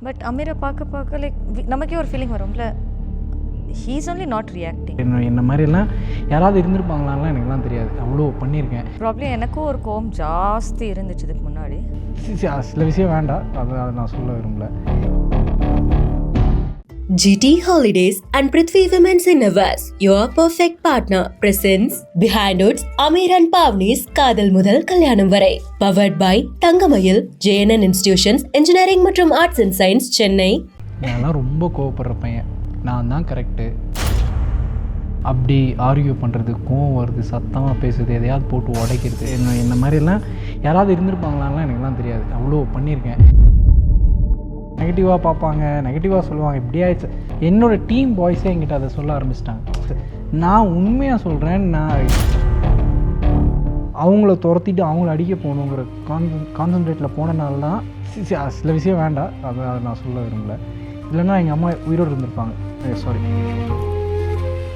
But அமீரை பார்க்க like நமக்கே ஒரு ஃபீலிங் வரும்ல, he is only not reacting. என்ன மாதிரிலாம் யாராவது இருந்திருப்பாங்களான்லாம் எனக்குலாம் தெரியாது, அவ்வளோ பண்ணியிருக்கேன். ப்ராப்ளி எனக்கும் ஒரு கோவம் ஜாஸ்தி இருந்துச்சு இதுக்கு முன்னாடி. சில விஷயம் வேண்டாம், அதை நான் சொல்ல விரும்பல. GT Holidays and Prithvi Women's Innovations, your perfect partner, presents Behind Hoods, Ameer and Pavni's காதல் முதல் கல்யாணம் வரை. Powered by Thangamayil, JNN Institutions, Engineering மற்றும் Arts and Science, சென்னை. நான்லாம் ரொம்ப கோவப்படுற பையன், நான் தான் கரெக்டு. அப்படி ஆர்கியூ பண்ணுறது, கோவம் வருது, சத்தமாக பேசுறது, எதையாவது போட்டு உடைக்கிறது, என்ன மாதிரிலாம் யாராவது இருந்திருப்பாங்களான்லாம் எனக்குலாம் தெரியாது, அவ்வளோ பண்ணியிருக்கேன். நெகட்டிவாக பார்ப்பாங்க, நெகட்டிவாக சொல்லுவாங்க, இப்படி ஆயிடுச்சு. என்னோடய டீம் பாய்ஸே என்கிட்ட அதை சொல்ல ஆரம்பிச்சிட்டாங்க. நான் உண்மையாக சொல்கிறேன், நான் அவங்கள துரத்திட்டு அவங்கள அடிக்க போகணுங்கிற கான்சன்ட்ரேட்டில் போனனால தான் சில விஷயம் வேண்டாம், அதை நான் சொல்ல விரும்பல. இல்லைன்னா எங்கள் அம்மா உயிரோடு இருந்திருப்பாங்க. சாரி.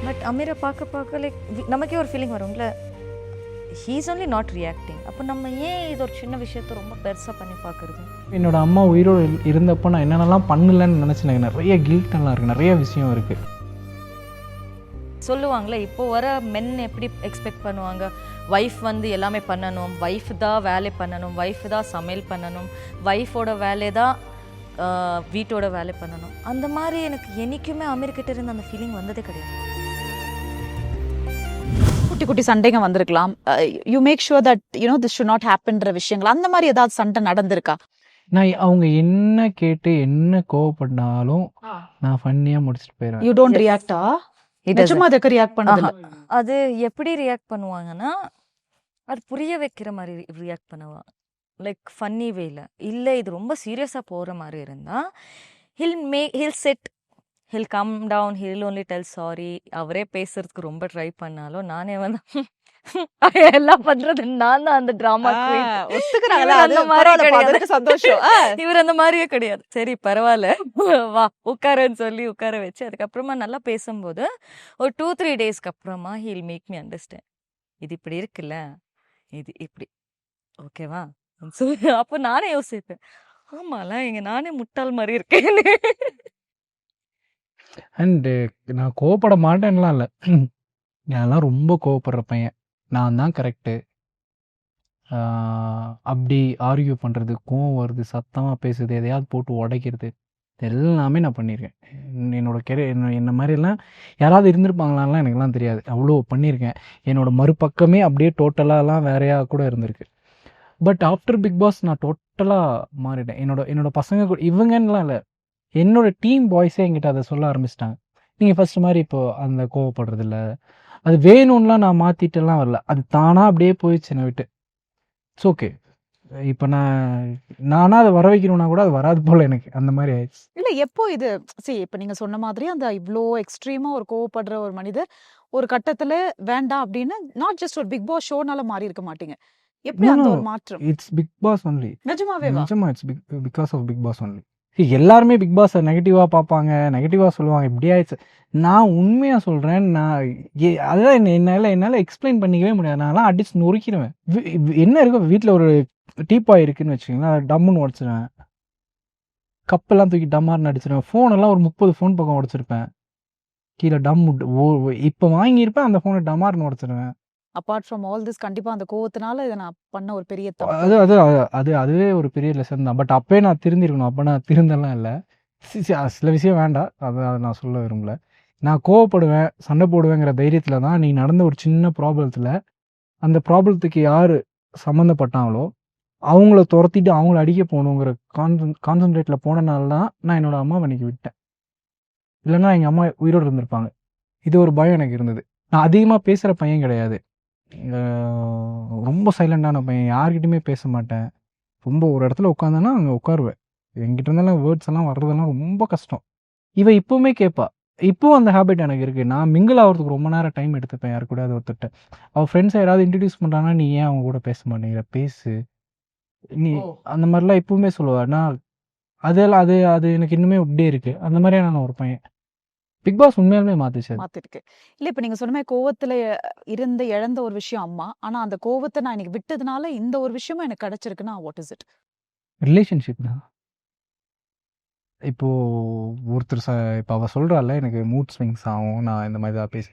பட் அமீரை பார்க்க லைக் நமக்கே ஒரு ஃபீலிங் வரும்ல, he is only not reacting. அப்போ நம்ம ஏன் இது ஒரு சின்ன விஷயத்த ரொம்ப பெருசாக பண்ணி பார்க்குறது? என்னோடய அம்மா உயிரோடு இருந்தப்போ நான் என்னென்னலாம் பண்ணலன்னு நினச்சி எனக்கு நிறைய கில்ட்டெல்லாம் இருக்குது, நிறைய விஷயம் இருக்குது. சொல்லுவாங்களே, இப்போ வர மென் எப்படி எக்ஸ்பெக்ட் பண்ணுவாங்க, ஒய்ஃப் வந்து எல்லாமே பண்ணணும், ஒய்ஃப் தான் வேலை பண்ணணும், ஒய்ஃப் தான் சமையல் பண்ணணும், ஒய்ஃபோட வேலை தான் வீட்டோட வேலை பண்ணணும். அந்த மாதிரி எனக்கு என்றைக்குமே அமெரிக்கிட்ட இருந்து அந்த ஃபீலிங் வந்ததே கிடையாது. குட்டி குட்டி சண்டைங்க வந்திருக்கலாம். You make sure that you know this should not ஹேப்பன்ற விஷயங்கள், அந்த மாதிரி ஏதாவது சண்டை நடந்திருக்கா? நான் அவங்க என்ன கேட்டு என்ன கோவப்பட்டாலும் நான் ஃபன்னியாக முடிச்சுட்டு போயிடுவேன். யூ டோன்ட் ரியாக்டா? நிஜமா அதுக்கு ரியாக்ட் பண்ணதில்ல? அது எப்படி ரியாக்ட் பண்ணுவாங்கன்னா, அது புரிய வைக்கிற மாதிரி ரியாக்ட் பண்ணுவாங்க, லைக் ஃபன்னி வேல. இல்லை இது ரொம்ப சீரியஸாக போகிற மாதிரி இருந்தால் he'll said, he'll come down, he'll only tell sorry. அவரே பேசுறதுக்கு ரொம்ப ட்ரை பண்ணாலும் நானே வந்து எல்லாம் பண்றது நான் தான் அந்த டிராமா. இவர் அந்த மாதிரியே கிடையாது. சரி பரவாயில்ல வா உட்காரன்னு சொல்லி உட்கார வச்சு அதுக்கப்புறமா நல்லா பேசும்போது ஒரு 2-3 டேஸ்க்கு அப்புறமா ஹீல் மேக் மீ அண்டர்ஸ்டாண்ட், இது இப்படி இருக்குல்ல, இது இப்படி ஓகேவா. அப்போ நானே யோசிப்பேன், ஆமால இங்க நானே முட்டாள் மாதிரி இருக்கேன்னு. அண்டு நான் கோவப்பட மாட்டேன்லாம் இல்லை, நான்லாம் ரொம்ப கோவப்படுற பையன், நான் தான் கரெக்டு. அப்படி ஆர்கியூ பண்ணுறது, கோவம் வருது, சத்தமாக பேசுறது, எதையாவது போட்டு உடைக்கிறது, எல்லாமே நான் பண்ணியிருக்கேன். என்ன மாதிரிலாம் யாராவது இருந்திருப்பாங்களான்லாம் எனக்குலாம் தெரியாது, அவ்வளோ பண்ணியிருக்கேன். என்னோடய மறுபக்கமே அப்படியே டோட்டலாலாம் வேறையாக கூட இருந்திருக்கு. பட் ஆஃப்டர் பிக் பாஸ் நான் டோட்டலாக மாறிட்டேன். என்னோட பசங்க கூட இவங்கன்னெலாம் இல்லை, என்னோடய டீம் பாய்ஸே என்கிட்ட அதை சொல்ல ஆரம்பிச்சிட்டாங்க. நீங்கள் ஃபஸ்ட்டு மாதிரி இப்போது அந்த கோவப்படுறதில்ல, அது வேணும்லாம் நான் மாற்றிட்டெல்லாம் வரல, அது தானாக அப்படியே போயிடுச்சு என்னை விட்டு. It's okay. இப்போ நானாக அதை வர வைக்கணும்னா கூட அது வராது போல் எனக்கு, அந்த மாதிரி ஆயிடுச்சு. இல்லை எப்போ இது இப்போ நீங்கள் சொன்ன மாதிரி அந்த இவ்வளோ எக்ஸ்ட்ரீமாக ஒரு கோவப்படுற ஒரு மனிதர் ஒரு கட்டத்தில் வேண்டாம் அப்படின்னு நாட் ஜஸ்ட் ஒரு பிக் பாஸ் ஷோனால மாறி இருக்க மாட்டீங்க, எப்படி அந்த ஒரு மாற்றம்? It's Bigg Boss only. நிஜமாவே? நிஜமா it's because of Bigg Boss only. எல்லாருமே பிக் பாஸை நெகட்டிவாக பார்ப்பாங்க, நெகட்டிவாக சொல்லுவாங்க, இப்படி ஆயிடுச்சு. நான் உண்மையாக சொல்கிறேன், நான் அதுதான் என்னால் எக்ஸ்பிளைன் பண்ணிக்கவே முடியாது. நான்லாம் அடிச்சு நொறுக்கிடுவேன். என்ன இருக்கும் வீட்டில் ஒரு டீப்பாய் இருக்குன்னு வச்சுக்கோங்களேன், அதை டம்முன்னு உடச்சிடுவேன், கப்பெல்லாம் தூக்கி டம்மார்னு அடிச்சிடுவேன், ஃபோனெல்லாம் ஒரு 30 ஃபோன் பக்கம் உடச்சிருப்பேன், கீழே இப்போ வாங்கியிருப்பேன், அந்த ஃபோனை டமார்னு உடச்சிடுவேன். அப்பார்ட் ஃப்ரம் ஆல் திஸ் கண்டிப்பா அந்த கோவத்தினால இதை நான் பண்ண ஒரு பெரிய அதுவே ஒரு பெரிய லெசன் தான். பட் அப்பயே நான் திருந்திருக்கணும், அப்போ நான் திருந்தெல்லாம் இல்லை. சில விஷயம் வேண்டாம், அதை நான் சொல்ல விரும்பல. நான் கோவப்படுவேன், சண்டை போடுவேங்கிற தைரியத்தில் தான் நீ நடந்த ஒரு சின்ன ப்ராப்ளத்தில், அந்த ப்ராப்ளத்துக்கு யார் சம்மந்தப்பட்டாங்களோ அவங்கள துரத்திட்டு அவங்கள அடிக்க போகணுங்கிற கான்சன்ட்ரேட்டில் போனனால தான் நான் என்னோடய அம்மாவை அன்றைக்கி விட்டேன். இல்லைன்னா எங்கள் அம்மா உயிரோடு இருந்திருப்பாங்க. இது ஒரு பயம் எனக்கு இருந்தது. நான் அதிகமாக பேசுகிற பையன் கிடையாது, ரொம்ப சைலண்டான பையன், யார்கிட்டையுமே பேச மாட்டேன். ரொம்ப ஒரு இடத்துல உட்காந்தேன்னா அங்கே உட்காருவேன், என்கிட்ட இருந்தாலும் வேர்ட்ஸ் எல்லாம் வர்றதெல்லாம் ரொம்ப கஷ்டம். இவன் இப்போவுமே கேட்பா, இப்போவும் அந்த ஹேபிட் எனக்கு இருக்குது. நான் மிங்கிள் ஆகிறதுக்கு ரொம்ப நேரம் டைம் எடுத்துப்பேன் யார் கூட. அதை ஒருத்தட்ட அவள் ஃப்ரெண்ட்ஸை யாராவது இன்ட்ரடியூஸ் பண்ணுறாங்கன்னா, நீ ஏன் அவங்க கூட பேச மாட்டேங்கிற, பேசு நீ, அந்த மாதிரிலாம் இப்போவுமே சொல்லுவாள். நான் அதெல்லாம் அது எனக்கு இன்னுமே அப்படியே இருக்குது. அந்த மாதிரியான நான் ஒரு பையன். பிக் பாஸ் உண்மையாலுமே மாத்திருக்கு. இல்ல இப்ப நீங்க சொன்ன மாதிரி கோவத்துல இருந்து இழந்த ஒரு விஷயம் அம்மா, ஆனா அந்த கோவத்தை நான் இன்னைக்கு விட்டதுனால இந்த ஒரு விஷயமும் எனக்கு கிடைச்சிருக்குன்னா வாட் இஸ் இட்? ரிலேஷன்ஷிப் தான். இப்போது ஒருத்தர் இப்போ அவள் சொல்கிறாள் எனக்கு மூட் ஸ்விங்ஸ் ஆகும், நான் இந்த மாதிரி தான் பேசி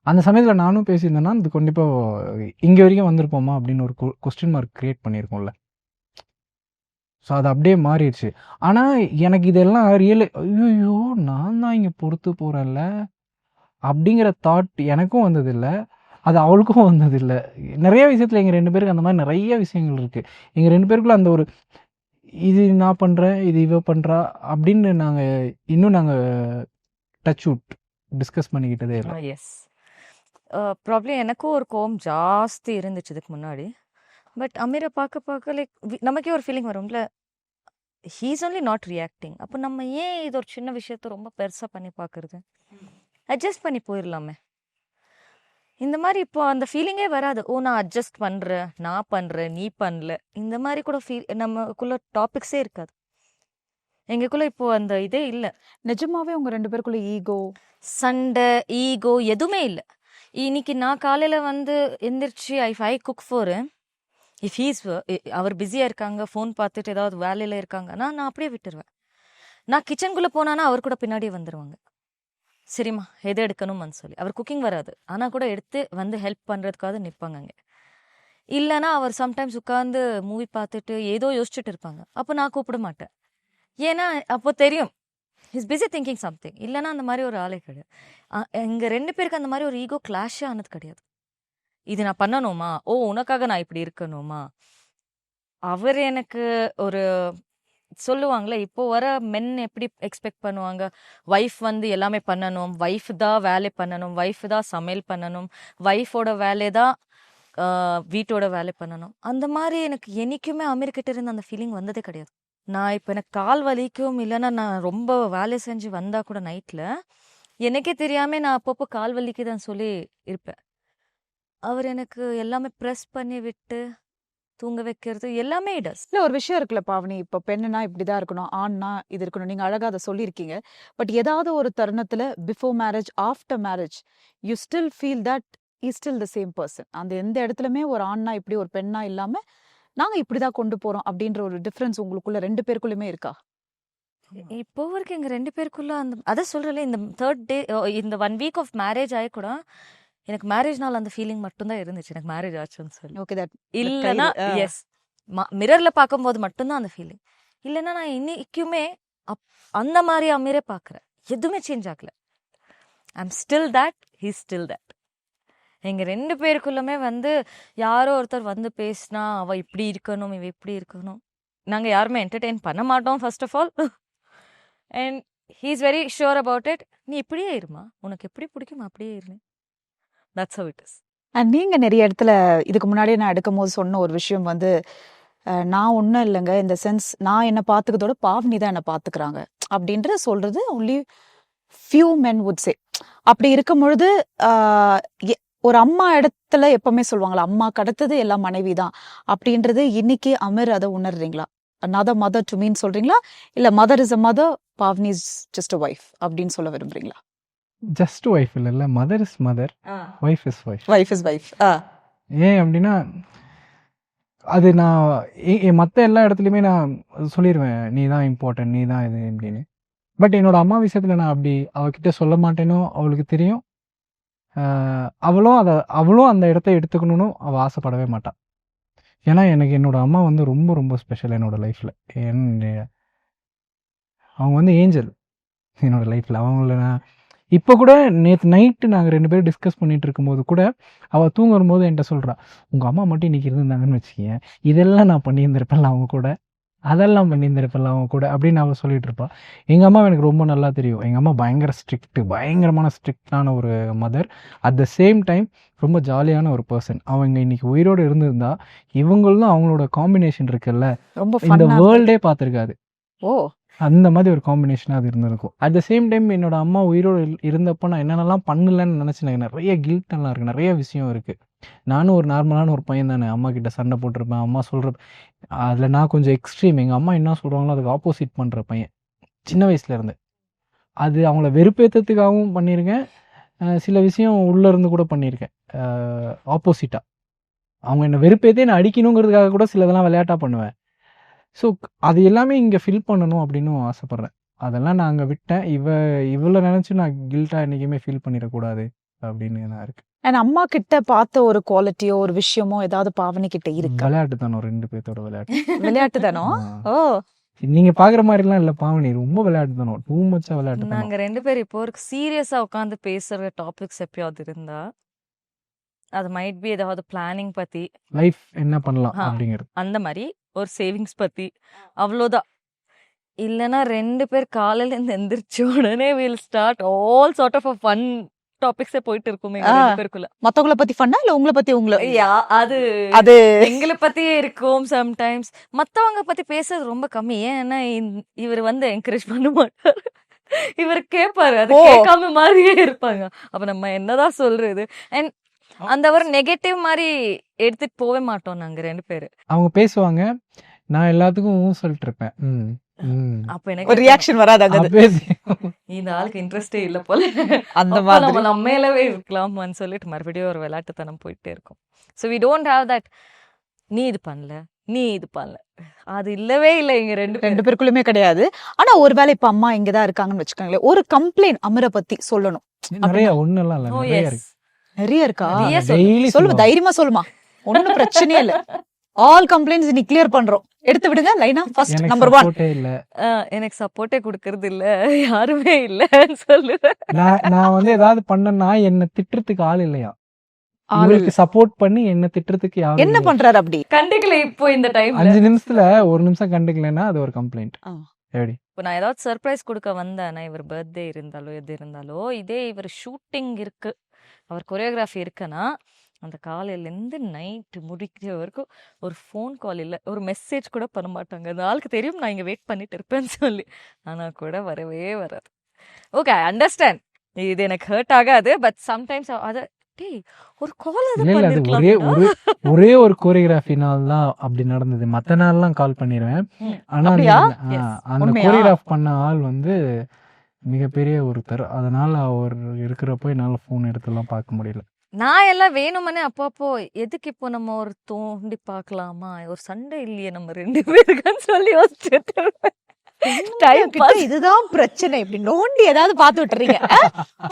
அந்த சமயத்தில் நானும் பேசியிருந்தேன்னா அது கண்டிப்பாக இங்கே வரைக்கும் வந்திருப்போமா அப்படின்னு ஒரு கொஸ்டின் மார்க் க்ரியேட் பண்ணியிருக்கோம்ல. ஸோ அது அப்படியே மாறிடுச்சு. ஆனால் எனக்கு இதெல்லாம் ஐயோ நான் தான் இங்கே பொறுத்து போகிறேன்ல அப்படிங்கிற தாட் எனக்கும் வந்ததில்லை, அது அவளுக்கும் வந்ததில்லை. நிறைய விஷயத்தில் எங்கள் 2 பேருக்கு அந்த மாதிரி நிறைய விஷயங்கள் இருக்குது. எங்கள் 2 பேருக்குள்ள அந்த ஒரு இது நான் பண்ணுறேன், இது இவ பண்ணுறா அப்படின்னு நாங்கள் டச் அவுட் டிஸ்கஸ் பண்ணிக்கிட்டதே இல்லை. எஸ் ப்ராப்ளம் எனக்கும் ஒரு கோவம் ஜாஸ்தி இருந்துச்சு இதுக்கு முன்னாடி. பட் அமீரை பார்க்க லைக் நமக்கே ஒரு ஃபீலிங் வரும்ல, ஹீஸ் ஒன்லி நாட் ரியாக்டிங். அப்போ நம்ம ஏன் இது ஒரு சின்ன விஷயத்த ரொம்ப பெருசாக பண்ணி பார்க்குறது, அட்ஜஸ்ட் பண்ணி போயிடலாமே. இந்த மாதிரி இப்போ அந்த ஃபீலிங்கே வராது. ஓ நான் அட்ஜஸ்ட் பண்ணுறேன், நான் பண்ணுறேன், நீ பண்ணல, இந்த மாதிரி கூட நமக்குள்ள டாபிக்ஸே இருக்காது. எங்களுக்குள்ள இப்போ அந்த இதே இல்லை. நிஜமாவே உங்க 2 பேருக்குள்ள ஈகோ, சண்டை, ஈகோ எதுவுமே இல்லை. இன்னைக்கு நான் காலையில் எந்திரிச்சு I cook for if he's அவர் பிஸியாக இருக்காங்க, ஃபோன் பார்த்துட்டு ஏதாவது வேலையில் இருக்காங்கன்னா நான் அப்படியே விட்டுருவேன். நான் கிச்சனுக்குள்ளே போனானா அவர் கூட பின்னாடியே வந்துடுவாங்க. சரிம்மா எது எடுக்கணும்னு சொல்லி. அவர் குக்கிங் வராது, ஆனால் கூட எடுத்து ஹெல்ப் பண்ணுறதுக்காக நிற்பாங்க அங்கே. இல்லைன்னா அவர் சம்டைம்ஸ் உட்காந்து மூவி பார்த்துட்டு ஏதோ யோசிச்சுட்டு இருப்பாங்க. அப்போ நான் கூப்பிட மாட்டேன், ஏன்னா அப்போ தெரியும் இஸ் பிஸி திங்கிங் சம்திங். இல்லைன்னா அந்த மாதிரி ஒரு ஆளே கிடையாது. எங்கள் 2 பேருக்கு அந்த மாதிரி ஒரு ஈகோ கிளாஷே ஆனது கிடையாது. இது நான் பண்ணணுமா, ஓ உனக்காக நான் இப்படி இருக்கணுமா. அவர் எனக்கு ஒரு சொல்லுவாங்களே, இப்போ வர மென் எப்படி எக்ஸ்பெக்ட் பண்ணுவாங்க, ஒய்ஃப் எல்லாமே பண்ணணும், ஒய்ஃப் தான் வேலை பண்ணணும், ஒய்ஃப் தான் சமையல் பண்ணணும், ஒய்ஃபோட வேலை தான் வீட்டோட வேலை பண்ணணும். அந்த மாதிரி எனக்கு என்னைக்குமே அமெரிக்கிட்ட இருந்து அந்த ஃபீலிங் வந்ததே கிடையாது. நான் இப்போ எனக்கு கால் வலிக்கும், இல்லைன்னா நான் ரொம்ப வேலை செஞ்சு வந்தால் கூட நைட்டில் எனக்கே தெரியாமல் நான் அப்பப்போ கால் வலிக்குதுன்னு சொல்லி இருப்பேன். அவர் எனக்கு எல்லாமே ப்ரெஸ் பண்ணி விட்டு தூங்க வைக்கிறது எல்லாமே டஸ். இல்ல ஒரு விஷயம் இருக்குல்ல பாவனி, இப்ப பெண்ணுனா இப்படிதான் இருக்கணும், ஆண்னா இது இருக்கணும், நீங்க அழகா அதை சொல்லியிருக்கீங்க. பட் ஏதாவது ஒரு தருணத்துல before marriage, after marriage, you still feel that is still the same person. அந்த எந்த இடத்துலயுமே ஒரு ஆண்னா இப்படி ஒரு பெண்ணா இல்லாம நாங்க இப்படிதான் கொண்டு போறோம் அப்படின்ற ஒரு டிஃபரன்ஸ் உங்களுக்குள்ள 2 பேருக்குள்ளயுமே இருக்கா? இப்போ வரைக்கும் எங்கள் 2 பேருக்குள்ள அதை சொல்கிறல, இந்த 3rd டே இந்த 1 வீக் ஆஃப் மேரேஜ் ஆகி கூட எனக்கு மேரேஜ் நாள் அந்த ஃபீலிங் மட்டும்தான் இருந்துச்சு, எனக்கு மேரேஜ் ஆச்சுன்னு சொல்லி. ஓகே, தட் இல்லைன்னா எஸ் மிரரில் பார்க்கும்போது மட்டும்தான் அந்த ஃபீலிங். இல்லைன்னா நான் இன்னைக்குமே அந்த மாதிரி அமீரே பார்க்குறேன், எதுவுமே சேஞ்ச் ஆகல. I am still that, he still that. எங்கள் 2 பேருக்குள்ளுமே யாரோ ஒருத்தர் பேசினா அவள் இப்படி இருக்கணும், இவ இப்படி இருக்கணும், நாங்கள் யாருமே என்டர்டெயின் பண்ண மாட்டோம் first of all. And he is very sure about it. நீ இப்படியே இருமா, உனக்கு எப்படி பிடிக்குமா அப்படியே இரு. That's how it is. அண்ட் நீங்க நிறைய இடத்துல இதுக்கு முன்னாடியே நான் எடுக்கும் போது சொன்ன ஒரு விஷயம் நான் ஒன்றும் இல்லைங்க, இந்த சென்ஸ் நான் என்னை பார்த்துக்கிறதோட பாவனி தான் என்னை பார்த்துக்கிறாங்க அப்படின்ற சொல்றது only few men would say. அப்படி இருக்கும் பொழுது ஒரு அம்மா இடத்துல எப்பவுமே சொல்லுவாங்களா, அம்மாக்கு அடுத்தது எல்லாம் மனைவி தான் அப்படின்றது. இன்னைக்கு அமீர் அதை உணர்றீங்களா? another mother to mean சொல்றீங்களா, இல்ல mother is a mother, Pavani is just a wife அப்படின்னு சொல்ல விரும்புறீங்களா? ஜஸ்ட் ஒய்ஃப் இல்லை, mother is mother, wife his wife. Wife is wife. ஏன் அப்படின்னா அது நான் மற்ற எல்லா இடத்துலையுமே நான் சொல்லிடுவேன், நீ தான் இம்பார்ட்டன்ட், நீ தான் இது அப்படின்னு. பட் என்னோட அம்மா விஷயத்தில் நான் அப்படி அவகிட்ட சொல்ல மாட்டேனோ, அவளுக்கு தெரியும். அவளும் அந்த இடத்த எடுத்துக்கணும்னு அவள் ஆசைப்படவே மாட்டாள். ஏன்னா எனக்கு என்னோட அம்மா ரொம்ப ரொம்ப ஸ்பெஷல் என்னோட லைஃப்பில். அவங்க ஏஞ்சல் என்னோட லைஃப்பில். அவங்கள நான் இப்போ கூட நேற்று நைட்டு நாங்கள் 2 பேரும் டிஸ்கஸ் பண்ணிகிட்டு இருக்கும்போது கூட அவள் தூங்க வரும்போது என்கிட்ட சொல்கிறா, உங்கள் அம்மா மட்டும் இன்றைக்கி இருந்திருந்தாங்கன்னு வச்சுக்கேன், இதெல்லாம் நான் பண்ணியிருந்திருப்பேன்ல அவங்க கூட, அதெல்லாம் பண்ணியிருந்திருப்பேன்ல அவங்க கூட அப்படின்னு அவள் சொல்லிகிட்டு இருப்பாள். எங்கள் அம்மா எனக்கு ரொம்ப நல்லா தெரியும். எங்கள் அம்மா பயங்கரமான ஸ்ட்ரிக்டான ஒரு mother. At the same time ரொம்ப ஜாலியான ஒரு பர்சன். அவங்க இன்னைக்கு உயிரோடு இருந்திருந்தா இவங்களும் அவங்களோட காம்பினேஷன் இருக்குல்ல, ரொம்ப இந்த வேர்ல்டே பார்த்துருக்காது. ஓ, அந்த மாதிரி ஒரு காம்பினேஷனாக அது இருந்திருக்கும். அட் த சேம் டைம் என்னோட அம்மா உயிரோடு இருந்தப்போ நான் என்னென்னலாம் பண்ணலன்னு நினச்சி எனக்கு நிறைய கில்ட்டெல்லாம் இருக்குது, நிறைய விஷயம் இருக்குது. நானும் ஒரு நார்மலான ஒரு பையன் தானே, அம்மா கிட்ட சண்டை போட்டிருப்பேன். அம்மா சொல்கிற அதில் நான் கொஞ்சம் எக்ஸ்ட்ரீம். எங்கள் அம்மா என்ன சொல்கிறாங்களோ அதுக்கு ஆப்போசிட் பண்ணுற பையன் சின்ன வயசுலேருந்து. அது அவங்கள வெறுப்பேற்றத்துக்காகவும் பண்ணியிருக்கேன், சில விஷயம் உள்ளேருந்து கூட பண்ணியிருக்கேன் ஆப்போசிட்டாக. அவங்க என்னை வெறுப்பேற்றே நான் அடிக்கணுங்கிறதுக்காக கூட சிலதெல்லாம் விளையாட்டாக பண்ணுவேன். ஸோ அது எல்லாமே இங்கே ஃபில் பண்ணணும் அப்படின்னு ஆசைப்பட்றேன். அதெல்லாம் நான் அங்கே விட்டேன். இவ்வளோ நினச்சி நான் கில்ட்டாக என்றைக்குமே ஃபீல் பண்ணிடக்கூடாது அப்படின்னு நான் இருக்கேன். அண்ட் அம்மா கிட்ட பார்த்த ஒரு குவாலிட்டியோ ஒரு விஷயமோ ஏதாவது பாவனி கிட்ட இருக்கா? விளையாட்டு தானோ 2 பேர்த்தோட விளையாட்டு. விளையாட்டு தானோ? ஆ. ஓ, நீங்க பாக்குற மாதிரிலாம் இல்ல பாவனி, ரொம்ப விளையாட்டு தானோ, டூ மச்சா விளையாட்டு தானோ. நாங்க 2 பேரும் இப்போ ஒரு சீரியஸா உட்காந்து பேசுற டாபிக்ஸ் எப்பயாவது இருந்தா அது மைட் பி ஏதாவது பிளானிங் பத்தி லைஃப் என்ன பண்ணலாம் ஆ. அப்படிங்கிறது. அந்த மாதிரி ஒரு சேவிங்ஸ் பத்தி அவ்வளோதான். இல்லைன்னா 2 பேர் காலையில இருந்து எந்திரிச்ச உடனே will start all sort of fun டாபிக்ஸே போயிட்டு இருக்குமே எங்க ஆ. 2 பேருக்குள்ள. மத்தவங்கள பத்தி ஃபன்னா இல்ல உங்களை பத்தி உங்களை அது அது எங்களை பத்தியே இருக்கும். சம்டைம்ஸ் மத்தவங்க பத்தி பேசுறது ரொம்ப கம்மி. ஏன்னா இவர் வந்து என்கரேஜ் பண்ண மாட்டாரு. இவர் கேட்பாரு, அது ஓ. கேட்காம மாதிரியே இருப்பாங்க. அப்ப நம்ம என்னதான் சொல்றது? அண்ட் அந்த ஒரு நெகட்டிவ் மாதிரி எடுத்துட்டு போவே மாட்டோம் நாங்க 2 பேரு. அவங்க பேசுவாங்க, நான் எல்லாத்துக்கும் சொல்லிட்டு இருப்பேன். அப்ப ஒரு எனக்கு ரியாக்ஷன் வராதாங்க அது. இந்த ஆளுக்கு இன்ட்ரெஸ்டே இல்ல போல, அந்த அப்ப மாதிரி நம்ம நம்மளவே இருக்கலாமான்னு சொல்லிட்டு மறுபடியும் ஒரு விளையாட்டுத்தனம் போயிட்டே இருக்கும். So we don't have that நீ இது பண்ணல நீ இது பண்ணல, அது இல்லவே இல்லை எங்க 2 ரெண்டு பேருக்குள்ளுமே கிடையாது. ஆனா ஒருவேளை இப்ப அம்மா இங்கதான் இருக்காங்கன்னு வச்சுக்கோங்களேன், ஒரு கம்ப்ளைண்ட் அமரை பத்தி சொல்லணும். நிறைய ஒண்ணுலாம் இல்ல, நிறைய இருக்கு. நிறைய இருக்கா? நிறைய சொல்லு. டெய்லி சொல்லுமா, தைரியமா சொல்லுமா, ஒண்ணும் பிரச்சனையே இல்ல. ஆல் கம்ப்ளைண்ட்ஸ் நீ கிளியர் பண்றோம். எடுத்து விடுங்க லைனா. ஃபர்ஸ்ட் எனக்கு நம்பர் 1. சப்போர்ட்டே இல்ல. எனக்கு சப்போர்ட்டே கொடுக்கறது இல்ல, யாருமே இல்லன்னு சொல்லுவேன். நான் வந்து ஏதாவது பண்ணனா என்ன திட்டுறதுக்கு ஆள் இல்லையா, இவருக்கு சப்போர்ட் பண்ணி என்ன திட்டுறதுக்கு யாரும் என்ன இல்லையா. பண்றாரு அப்படி? கண்டிக்கல இப்போ இந்த டைம்ல. 5 நிமிஷத்துல 1 நிமிஷம் கண்டுக்கலன்னா அது ஒரு கம்ப்ளைண்ட். ஆ. எப்படி இப்போ நான் ஏதாவது சர்ப்ரைஸ் கொடுக்க வந்தேன்னா, இவர் பர்த்டே இருந்தாலோ எது இருந்தாலோ, இதே இவர் ஷூட்டிங் இருக்கு, அவர் கொரியோகிராஃபி இருக்குன்னா, அந்த காலையிலேருந்து நைட்டு முடிக்கிற வரைக்கும் ஒரு ஃபோன் கால் இல்லை, ஒரு மெசேஜ் கூட பண்ண மாட்டாங்க. அந்த ஆளுக்கு தெரியும் நான் இங்கே வெயிட் பண்ணிட்டு இருப்பேன்னு சொல்லி, ஆனால் கூட வரவே வராது. ஓகே, ஐ அண்டர்ஸ்டாண்ட், இது எனக்கு ஹர்ட் ஆகாது. பட் சம்டைம்ஸ் அதை டேய் ஒரு கால் அதை இல்ல அது ஒரே ஒரு கோரியோகிராஃபி நாள் தான் அப்படி நடந்தது. மத்த நாள்லாம் கால் பண்ணிடுவேன். ஆனா அப்படியா? Yes. அந்த உண்மையா? கோரியோகிராஃப் பண்ண ஆள் வந்து மிகப்பெரிய ஒருத்தர். அதனால அவர் இருக்கிறப்போ என்னால போன் எடுத்துலாம் பார்க்க முடியல. நான் எல்லாம் வேணுமனே அப்பப்போ எதுக்கு இப்போ நம்ம ஒரு தோண்டி பார்க்கலாமா, ஒரு சண்டை இல்லையே நம்ம 2 பேருக்குன்னு சொல்லி யோசிச்சுட்டு இருப்பேன். Time கிட்ட pass. இதுதான் பிரச்சனை. இப்படி நோண்டி ஏதாவது பாத்து விட்டுறீங்க.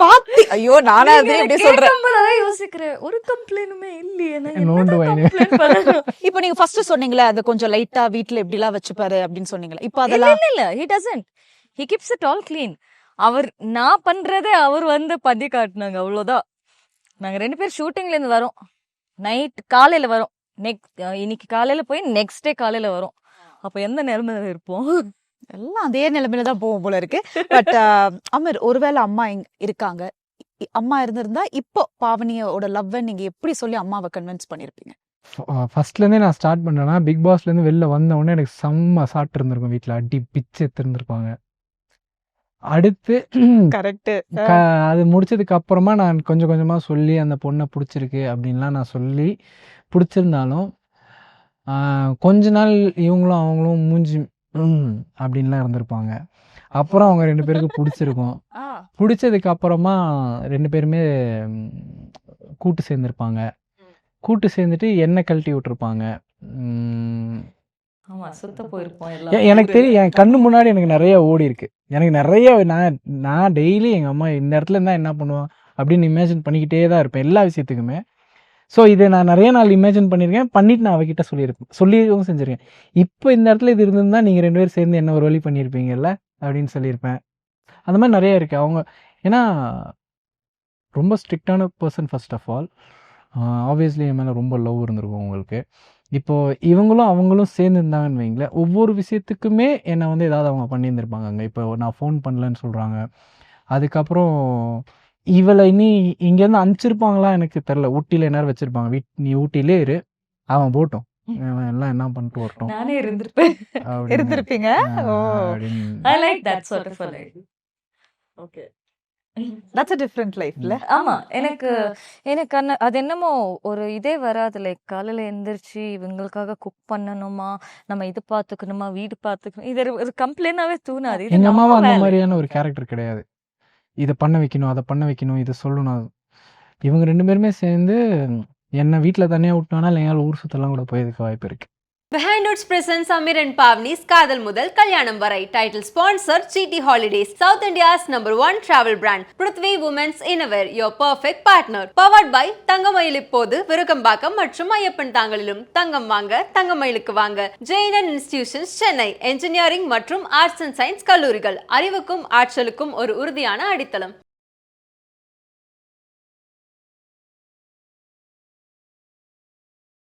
பாத்து ஐயோ நானா நீங்க இப்படி எனக்கு சொல்றேன். கேட்கும்போது அதான் யோசிக்கிறேன், ஒரு கம்ப்ளைண்ட்டுமே இல்லையே, நான் நோண்டு என்னதான் வாயினு. complaint பண்ணணும்? இப்போ நீங்க ஃபர்ஸ்ட் சொன்னீங்களே அது கொஞ்சம் லைட்டா வீட்ல இப்படி எல்லாம் வச்சுப்பாரு அப்படின்னு சொன்னீங்களே, இப்போ இல்ல அதெல்லாம் இல்ல இல்ல, he doesn't, he keeps it all clean. அவர் நான் பண்றதே அவர் வந்து பண்ணி காட்டினாங்க, அவ்வளவுதான். நாங்க 2 பேர் ஷூட்டிங்ல இருந்து வரோம், நைட் காலையில வரோம், இன்னைக்கு காலையில போய் நெக்ஸ்ட் டே காலையில வரோம். அப்ப எந்த நிலைமையில இருப்போம்? எல்லாம் அதே நிலைமையில தான் போகும் போல இருக்கு. பட் அமீர், ஒருவேளை அம்மா இருக்காங்க, அம்மா இருந்திருந்தா இப்போ பாவனியோட லவ் நீங்க எப்படி சொல்லி அம்மாவை கன்வின்ஸ் பண்ணிருப்பீங்க? ஃபர்ஸ்ட்லேருந்தே நான் ஸ்டார்ட் பண்ணேன்னா, பிக் பாஸ்லேருந்து வெளில வந்த உடனே எனக்கு செம்ம சாப்பிட்டு இருந்திருக்கும். வீட்டில் அடி பிச்சு எடுத்துருந்துருப்பாங்க. அடுத்து கரெக்ட். அது முடிச்சதுக்கு அப்புறமா நான் கொஞ்சம் கொஞ்சமாக சொல்லி அந்த பொண்ணை பிடிச்சிருக்கு அப்படின்லாம் நான் சொல்லி பிடிச்சிருந்தாலும் கொஞ்ச நாள் இவங்களும் அவங்களும் மூஞ்சி அப்படின்லாம் இருந்திருப்பாங்க. அப்புறம் அவங்க 2 பேருக்கு பிடிச்சிருக்கும். பிடிச்சதுக்கு அப்புறமா 2 பேருமே கூட்டு சேர்ந்துருப்பாங்க. கூட்டு சேர்ந்துட்டு எண்ணெய் கழட்டி விட்டுருப்பாங்க. ஆமா, சுத்த போயிருப்போம் எனக்கு தெரியும், என் கண்ணு முன்னாடி எனக்கு நிறைய ஓடி இருக்கு. எனக்கு நிறைய நான் டெய்லி எங்கள் அம்மா இந்த இடத்துல இருந்தால் என்ன பண்ணுவோம் அப்படின்னு இமேஜின் பண்ணிக்கிட்டே தான் இருப்பேன் எல்லா விஷயத்துக்குமே. ஸோ இதை நான் நிறைய நாள் இமேஜின் பண்ணியிருக்கேன், பண்ணிட்டு நான் அவகிட்ட சொல்லியிருக்கவும் செஞ்சுருக்கேன். இப்போ இந்த இடத்துல இது இருந்திருந்தா நீங்கள் 2 பேரும் சேர்ந்து என்ன ஒரு வழி பண்ணியிருப்பீங்கல்ல அப்படின்னு சொல்லியிருப்பேன். அந்த மாதிரி நிறைய இருக்குது. அவங்க ஏன்னா ரொம்ப ஸ்ட்ரிக்டான person. First of all obviously என் மேலே ரொம்ப லவ் இருந்திருக்கும் உங்களுக்கு. இப்போது இவங்களும் அவங்களும் சேர்ந்து இருந்தாங்கன்னு வைங்களேன், ஒவ்வொரு விஷயத்துக்குமே என்னை வந்து ஏதாவது அவங்க பண்ணியிருந்திருப்பாங்க. அங்கே இப்போ நான் ஃபோன் பண்ணலன்னு சொல்கிறாங்க, அதுக்கப்புறம் இவளை இனி இங்கேருந்து அனுப்பிச்சிருப்பாங்களா எனக்கு தெரில. ஊட்டியில் நேரம் வச்சுருப்பாங்க, நீ ஊட்டியிலே இரு, அவன் போட்டோம், அவன் எல்லாம் என்ன பண்ணிட்டு வரட்டும் நானே இருந்திருப்பேன். இருந்திருப்பீங்க. அப்படின்னு. I like that sort of a life. Okay. That's a different life இல்ல? ஆமா, எனக்கு அது என்னமோ ஒரு இதே வராது. லைக் காலையில எந்திரிச்சு இவங்களுக்காக குக் பண்ணணுமா, நம்ம இது பாத்துக்கணுமா, வீடு பாத்துக்கணும், இது ஒரு கம்ப்ளைண்டாவே தூணாது. இது எங்கள் நம்ம அம்மாவும் அந்த வேலை. மாதிரியான ஒரு கேரக்டர் கிடையாது. இதை பண்ண வைக்கணும், அதை பண்ண வைக்கணும், இதை சொல்லணும். இவங்க 2 பேருமே சேர்ந்து என்னை வீட்டில் தனியாக விட்டானா இல்லை எங்களால் ஊர் சுற்றலாம் கூட போயதுக்கு வாய்ப்பு இருக்குது. Behind Notes presents Amir and Pavni's Kadal Mudal Kalyanam Varai. Title sponsor GT Holidays, South India's #1 travel brand. Prithvi Women's Innerwear, your perfect partner. Powered by தங்கமயில் இப்போது விருகம்பாக்கம் மற்றும் ஐயப்பன் தாங்கலிலும். தங்கம் வாங்க தங்கமயிலுக்கு வாங்க. JNN Institutions Chennai. என்ஜினியரிங் மற்றும் ஆர்ட்ஸ் அண்ட் சயின்ஸ் கல்லூரிகள். அறிவுக்கும் ஆற்றலுக்கும் ஒரு உறுதியான அடித்தளம்.